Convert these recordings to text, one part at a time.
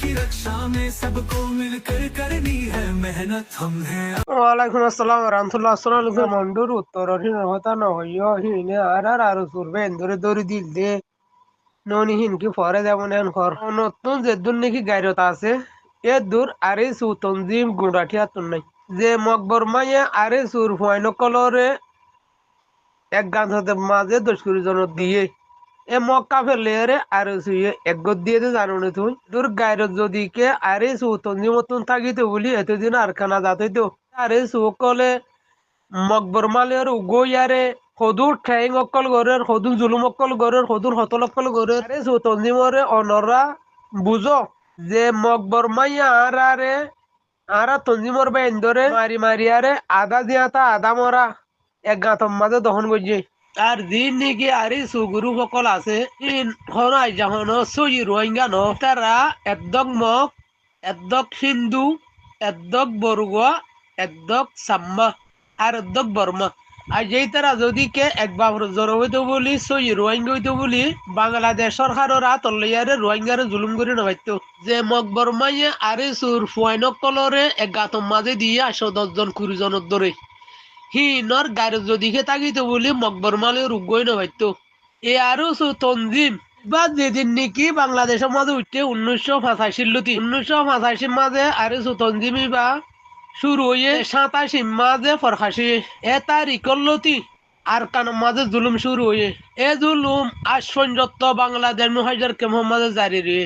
की रक्षा में सबको मिलकर करनी है मेहनत हम हैं। ওয়ালাইকুম আসসালাম রাহমাতুল্লাহ আসসালামু মন্ডুর উত্তর হতা না হইয় হিনে আর সুরবে এন্দরে দরি দিল দে ননি হিন কি ফরে যেমন এন কর নতুন যে দূর নাকি গাইরত আছে এ দূর আরে সু তনজিম গুড়াঠিয়া তুন নাই যে মকবর মাইয়া আরে সুর ফয়ন কলরে এক গান হতে মাঝে দস্কুরি জন দিয়ে এ মক্কা ফেলে রে আরে সুয়ে এক গদ দিয়ে দে জানো না তুই দূর গাইরত যদি কে আরে সু তনজিম মতন থাকিতে বলি এতদিন আর খানা যাতে তো আরে সু কলে মকবর মালের উগোয়ারে সদুর ঠেং অকল গরের সদুর জুলুম অকল গরের সদুর হতল অকল গরের আরে সু তনজিমরে অনরা বুঝো যে মকবর মাইয়া আরা তনজিমর বা এন্দরে মারি মারি আরে আদা দিয়াতা আদা মরা এক গাঁতর মাঝে দহন করছে আর দিন নাকি আরে সুগুরু সকল আছে ইন হনাই যখন সই রোহিঙ্গা ন তারা একদক মক একদক হিন্দু একদক বরুয়া একদক সাম্মা আর একদক বর্মা আর যেই তারা যদি কে একবার জ্বর হইতো বলি সই রোহিঙ্গা হইতো বলি বাংলাদেশ সরকারের আতলিয়ারে রোহিঙ্গারে জুলুম করে নবাইতো যে মকবর মাইয়ে আরে সুর ফুয়াইনক কলরে এক গাঁতর মাঝে দিয়ে ১০০ জন ২০ জনের ধরে হিনর গাড়ি যদি কে তাকিতো বলি মকবর মালে রুগই নবাইতো এ আরো তনজিম বা যেদিন নাকি বাংলাদেশের মাঝে উঠতে ১৯৮৫ মাঝে আরে তনজিমি বা শুরু হয়ে ২৭ মাঝে ফরখাসি এ তারিখর লতি আর কান মাঝে জুলুম শুরু হয়ে এ জুলুম আজ পর্যন্ত বাংলাদেশ মুহাজির কে মোহাম্মদ জারি রে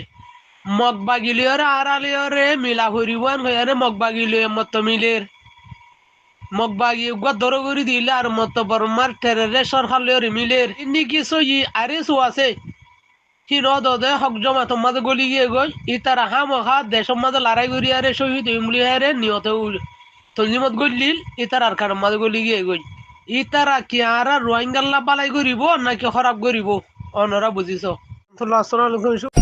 মগবাগিলিয়রে আড়ালিয়রে মিলা হরিবান হয়ে মগবাগিলিয় মত মিলের মগবাগি উগা দর করে দিলে আর মত বর্মার টেরে সরকার লিয়রে মিলের ইনি কিছু আরে সু আছে হিন দে হক জমা তোমাদের গলি গিয়ে গই ই তারা হামখা দেশের মাঝে লড়াই করি আরে শহীদ ইমলি হারে নিহত তঞ্জিমত গলিল ই তার আর কার মাঝে গলি গিয়ে গই ই তারা কি আর রোহিঙ্গাল্লা বালাই করিব নাকি খারাপ করিব অনরা বুঝিছ আসসালামু আলাইকুম